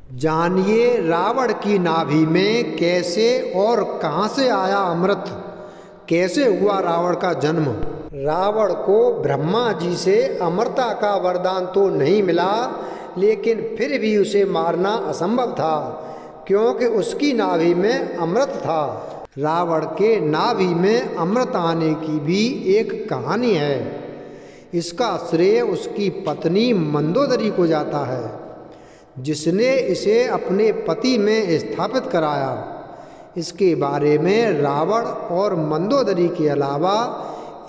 जानिए रावण की नाभि में कैसे और कहाँ से आया अमृत, कैसे हुआ रावण का जन्म। रावण को ब्रह्मा जी से अमरता का वरदान तो नहीं मिला, लेकिन फिर भी उसे मारना असंभव था, क्योंकि उसकी नाभि में अमृत था। रावण के नाभि में अमृत आने की भी एक कहानी है। इसका श्रेय उसकी पत्नी मंदोदरी को जाता है, जिसने इसे अपने पति में स्थापित कराया। इसके बारे में रावण और मंदोदरी के अलावा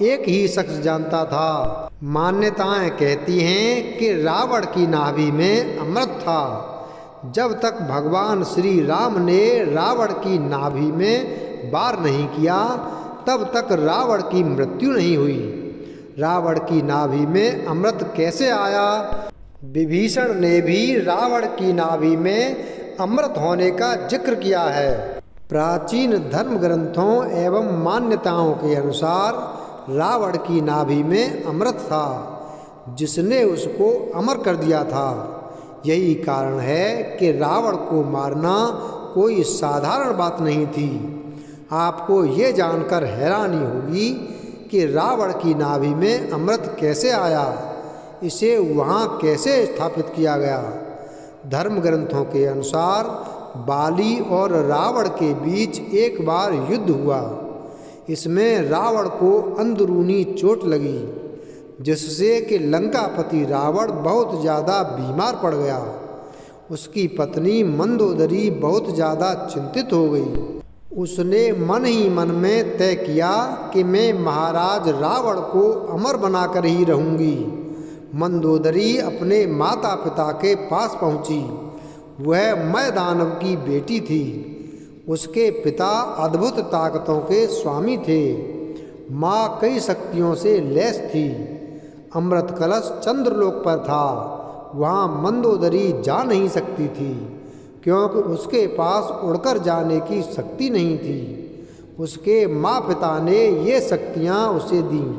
एक ही शख्स जानता था। मान्यताएं कहती हैं कि रावण की नाभि में अमृत था। जब तक भगवान श्री राम ने रावण की नाभि में वार नहीं किया, तब तक रावण की मृत्यु नहीं हुई। रावण की नाभि में अमृत कैसे आया? विभीषण ने भी रावण की नाभि में अमृत होने का जिक्र किया है। प्राचीन धर्म ग्रंथों एवं मान्यताओं के अनुसार रावण की नाभि में अमृत था, जिसने उसको अमर कर दिया था। यही कारण है कि रावण को मारना कोई साधारण बात नहीं थी। आपको ये जानकर हैरानी होगी कि रावण की नाभि में अमृत कैसे आया, इसे वहाँ कैसे स्थापित किया गया। धर्म ग्रंथों के अनुसार बाली और रावण के बीच एक बार युद्ध हुआ। इसमें रावण को अंदरूनी चोट लगी, जिससे कि लंकापति रावण बहुत ज़्यादा बीमार पड़ गया। उसकी पत्नी मंदोदरी बहुत ज़्यादा चिंतित हो गई। उसने मन ही मन में तय किया कि मैं महाराज रावण को अमर बनाकर ही रहूँगी। मंदोदरी अपने माता पिता के पास पहुंची। वह मय दानव की बेटी थी। उसके पिता अद्भुत ताकतों के स्वामी थे। माँ कई शक्तियों से लैस थी। अमृत कलश चंद्रलोक पर था। वहाँ मंदोदरी जा नहीं सकती थी, क्योंकि उसके पास उड़कर जाने की शक्ति नहीं थी। उसके माँ पिता ने ये शक्तियाँ उसे दीं।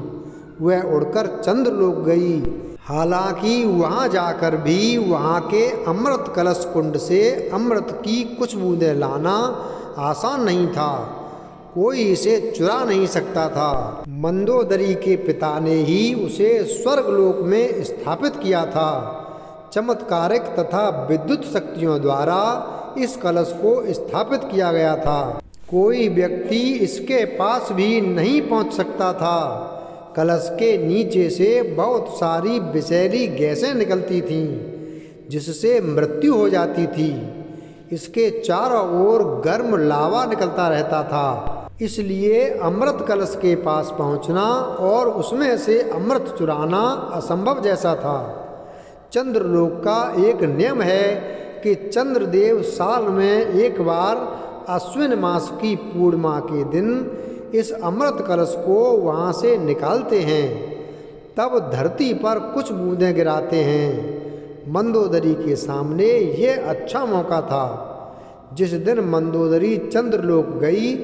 वह उड़कर चंद्रलोक गई। हालांकि वहाँ जाकर भी वहाँ के अमृत कलश कुंड से अमृत की कुछ बूंदें लाना आसान नहीं था। कोई इसे चुरा नहीं सकता था। मंदोदरी के पिता ने ही उसे स्वर्गलोक में स्थापित किया था। चमत्कारिक तथा विद्युत शक्तियों द्वारा इस कलश को स्थापित किया गया था। कोई व्यक्ति इसके पास भी नहीं पहुँच सकता था। कलश के नीचे से बहुत सारी विषैली गैसें निकलती थीं, जिससे मृत्यु हो जाती थी। इसके चारों ओर गर्म लावा निकलता रहता था। इसलिए अमृत कलश के पास पहुंचना और उसमें से अमृत चुराना असंभव जैसा था। चंद्रलोक का एक नियम है कि चंद्रदेव साल में एक बार अश्विन मास की पूर्णिमा के दिन इस अमृत कलश को वहाँ से निकालते हैं। तब धरती पर कुछ बूंदें गिराते हैं। मंदोदरी के सामने ये अच्छा मौका था। जिस दिन मंदोदरी चंद्रलोक गई,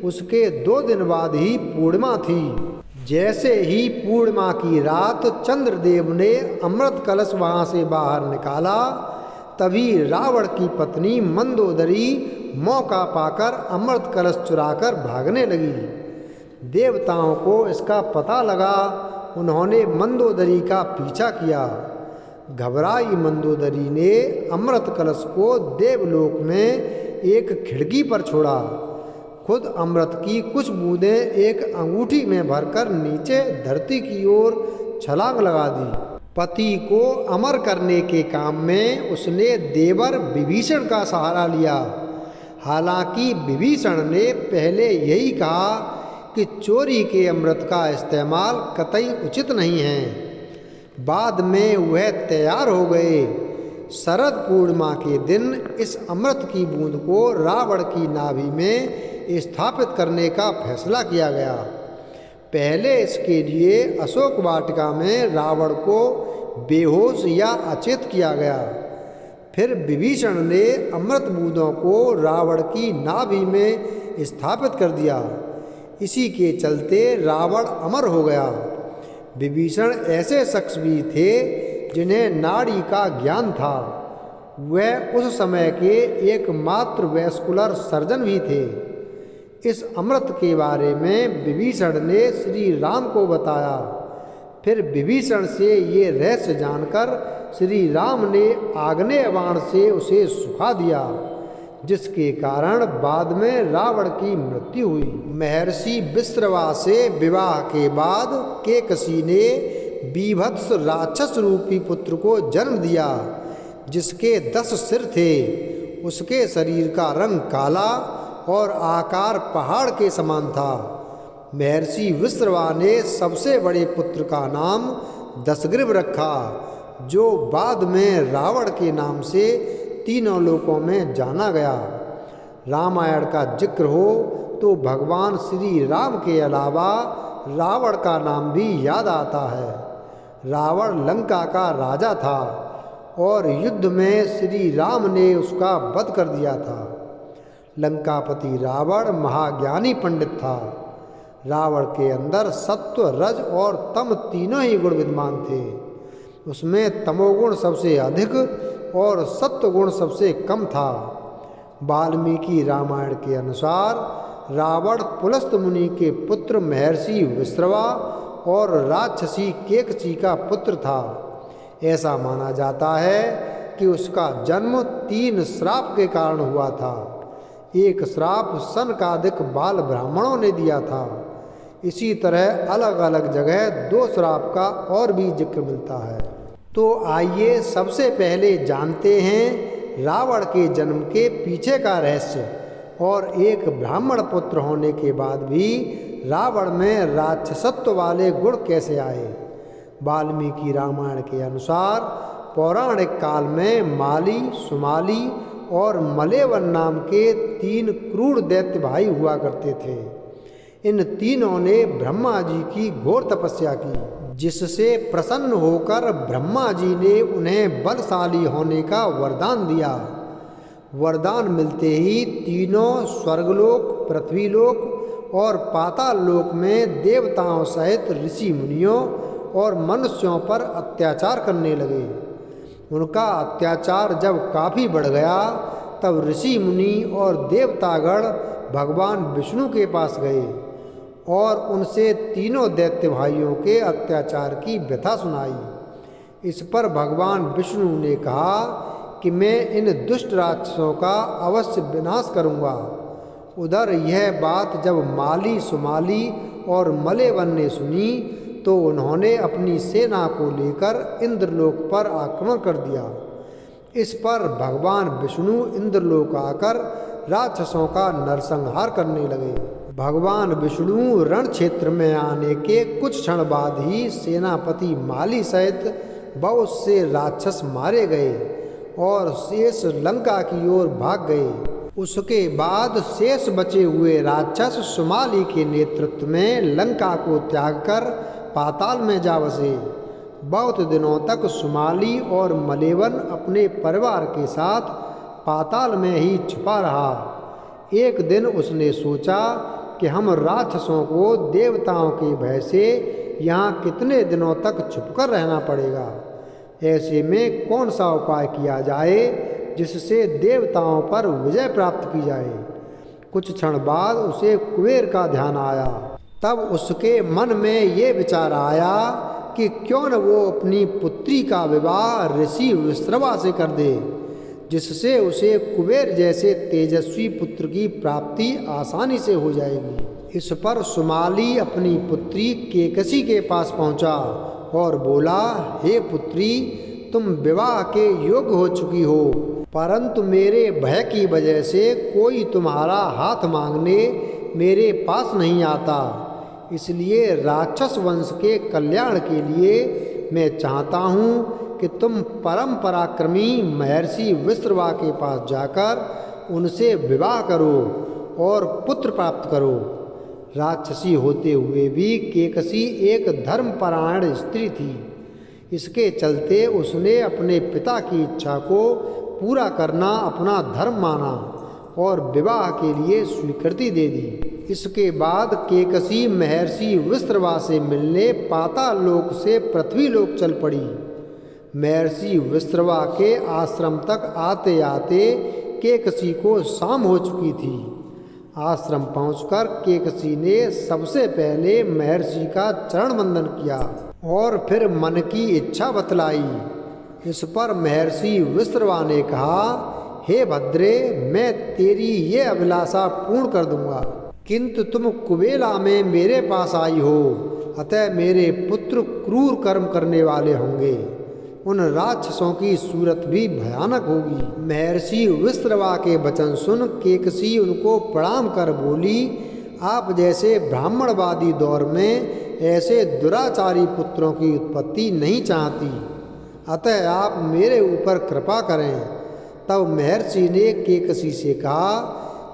उसके 2 दिन बाद ही पूर्णिमा थी। जैसे ही पूर्णिमा की रात चंद्रदेव ने अमृत कलश वहाँ से बाहर निकाला, तभी रावण की पत्नी मंदोदरी मौका पाकर अमृत कलश चुराकर भागने लगी। देवताओं को इसका पता लगा। उन्होंने मंदोदरी का पीछा किया। घबराई मंदोदरी ने अमृत कलश को देवलोक में एक खिड़की पर छोड़ा। खुद अमृत की कुछ बूंदें एक अंगूठी में भरकर नीचे धरती की ओर छलांग लगा दी। पति को अमर करने के काम में उसने देवर विभीषण का सहारा लिया। हालांकि विभीषण ने पहले यही कहा कि चोरी के अमृत का इस्तेमाल कतई उचित नहीं है। बाद में वह तैयार हो गए। शरद पूर्णिमा के दिन इस अमृत की बूंद को रावण की नाभि में स्थापित करने का फैसला किया गया। पहले इसके लिए अशोक वाटिका में रावण को बेहोश या अचेत किया गया। फिर विभीषण ने अमृत बूंदों को रावण की नाभि में स्थापित कर दिया। इसी के चलते रावण अमर हो गया। विभीषण ऐसे शख्स भी थे जिन्हें नाड़ी का ज्ञान था। वह उस समय के एकमात्र वैस्कुलर सर्जन भी थे। इस अमृत के बारे में विभीषण ने श्री राम को बताया। फिर विभीषण से ये रहस्य जानकर श्री राम ने आग्नेय बाण से उसे सुखा दिया, जिसके कारण बाद में रावण की मृत्यु हुई। महर्षि विश्रवा से विवाह के बाद केकसी ने बीभत्स राक्षस रूपी पुत्र को जन्म दिया, जिसके 10 सिर थे। उसके शरीर का रंग काला और आकार पहाड़ के समान था। महर्षि विश्रवा ने सबसे बड़े पुत्र का नाम दशग्रीव रखा, जो बाद में रावण के नाम से तीनों लोकों में जाना गया। रामायण का जिक्र हो तो भगवान श्री राम के अलावा रावण का नाम भी याद आता है। रावण लंका का राजा था और युद्ध में श्री राम ने उसका वध कर दिया था। लंकापति रावण महाज्ञानी पंडित था। रावण के अंदर सत्व, रज और तम तीनों ही गुण विद्यमान थे। उसमें तमोगुण सबसे अधिक और सत्वगुण सबसे कम था। वाल्मीकि रामायण के अनुसार रावण पुलस्त मुनि के पुत्र महर्षि विश्रवा और राक्षसी केकसी का पुत्र था। ऐसा माना जाता है कि उसका जन्म 3 श्राप के कारण हुआ था। एक श्राप सनकादिक बाल ब्राह्मणों ने दिया था। इसी तरह अलग अलग जगह 2 श्राप का और भी जिक्र मिलता है। तो आइए सबसे पहले जानते हैं रावण के जन्म के पीछे का रहस्य और एक ब्राह्मण पुत्र होने के बाद भी रावण में राक्षसत्व वाले गुण कैसे आए। वाल्मीकि रामायण के अनुसार पौराणिक काल में माली, सुमाली और मलेवन नाम के 3 क्रूर दैत्य भाई हुआ करते थे। इन तीनों ने ब्रह्मा जी की घोर तपस्या की, जिससे प्रसन्न होकर ब्रह्मा जी ने उन्हें बलशाली होने का वरदान दिया। वरदान मिलते ही तीनों स्वर्गलोक, पृथ्वीलोक और पाताल लोक में देवताओं सहित ऋषि मुनियों और मनुष्यों पर अत्याचार करने लगे। उनका अत्याचार जब काफ़ी बढ़ गया तब ऋषि मुनि और देवतागण भगवान विष्णु के पास गए और उनसे तीनों दैत्य भाइयों के अत्याचार की व्यथा सुनाई। इस पर भगवान विष्णु ने कहा कि मैं इन दुष्ट राक्षसों का अवश्य विनाश करूंगा। उधर यह बात जब माली, सुमाली और मलेवन ने सुनी तो उन्होंने अपनी सेना को लेकर इंद्रलोक पर आक्रमण कर दिया। इस पर भगवान विष्णु इंद्रलोक आकर राक्षसों का नरसंहार करने लगे। भगवान विष्णु रण क्षेत्र में आने के कुछ क्षण बाद ही सेनापति माली सहित बहुत से राक्षस मारे गए और शेष लंका की ओर भाग गए। उसके बाद शेष बचे हुए राक्षस सुमाली के नेतृत्व में लंका को त्याग कर पाताल में जा बसे। बहुत दिनों तक सुमाली और मलेवन अपने परिवार के साथ पाताल में ही छुपा रहा। एक दिन उसने सोचा कि हम राक्षसों को देवताओं के भय से यहाँ कितने दिनों तक छुपकर रहना पड़ेगा। ऐसे में कौन सा उपाय किया जाए जिससे देवताओं पर विजय प्राप्त की जाए। कुछ क्षण बाद उसे कुबेर का ध्यान आया। तब उसके मन में ये विचार आया कि क्यों न वो अपनी पुत्री का विवाह ऋषि विश्रवा से कर दे, जिससे उसे कुबेर जैसे तेजस्वी पुत्र की प्राप्ति आसानी से हो जाएगी। इस पर सुमाली अपनी पुत्री केकसी के पास पहुंचा और बोला, हे पुत्री, तुम विवाह के योग्य हो चुकी हो, परंतु मेरे भय की वजह से कोई तुम्हारा हाथ मांगने मेरे पास नहीं आता। इसलिए राक्षस वंश के कल्याण के लिए मैं चाहता हूँ कि तुम परम पराक्रमी महर्षि विश्रवा के पास जाकर उनसे विवाह करो और पुत्र प्राप्त करो। राक्षसी होते हुए भी केकसी एक धर्मपरायण स्त्री थी। इसके चलते उसने अपने पिता की इच्छा को पूरा करना अपना धर्म माना और विवाह के लिए स्वीकृति दे दी। इसके बाद केकसी महर्षि विश्रवा से मिलने पाताल लोक से पृथ्वी लोक चल पड़ी। महर्षि विश्रवा के आश्रम तक आते आते केकसी को शाम हो चुकी थी। आश्रम पहुंचकर केकसी ने सबसे पहले महर्षि का चरण वंदन किया और फिर मन की इच्छा बतलाई। इस पर महर्षि विश्रवा ने कहा, हे भद्रे, मैं तेरी ये अभिलाषा पूर्ण कर दूंगा, किंतु तुम कुबेला में मेरे पास आई हो, अतः मेरे पुत्र क्रूर कर्म करने वाले होंगे। उन राक्षसों की सूरत भी भयानक होगी। महर्षि विश्रवा के वचन सुन केकसी उनको प्रणाम कर बोली, आप जैसे ब्राह्मणवादी दौर में ऐसे दुराचारी पुत्रों की उत्पत्ति नहीं चाहती, अतः आप मेरे ऊपर कृपा करें। तब महर्षि ने केकसी से कहा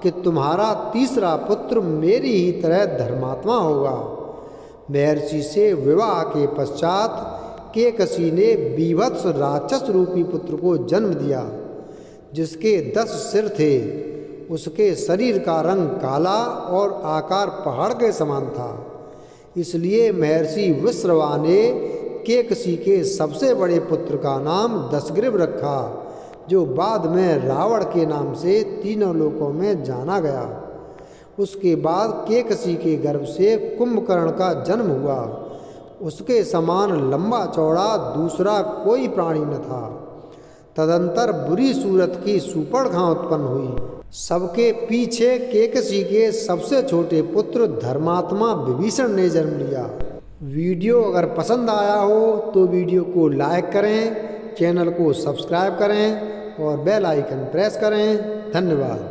कि तुम्हारा तीसरा पुत्र मेरी ही तरह धर्मात्मा होगा। महर्षि से विवाह के पश्चात केकसी ने बीभत्स राक्षस रूपी पुत्र को जन्म दिया, जिसके 10 सिर थे। उसके शरीर का रंग काला और आकार पहाड़ के समान था। इसलिए महर्षि विश्रवा ने केकसी के सबसे बड़े पुत्र का नाम दशग्रीव रखा, जो बाद में रावण के नाम से तीनों लोकों में जाना गया। उसके बाद केकसी के गर्भ से कुंभकर्ण का जन्म हुआ। उसके समान लंबा चौड़ा दूसरा कोई प्राणी न था। तदंतर बुरी सूरत की सूर्पणखा उत्पन्न हुई। सबके पीछे केकसी के सबसे छोटे पुत्र धर्मात्मा विभीषण ने जन्म लिया। वीडियो अगर पसंद आया हो तो वीडियो को लाइक करें, चैनल को सब्सक्राइब करें और बेल आइकन प्रेस करें। धन्यवाद।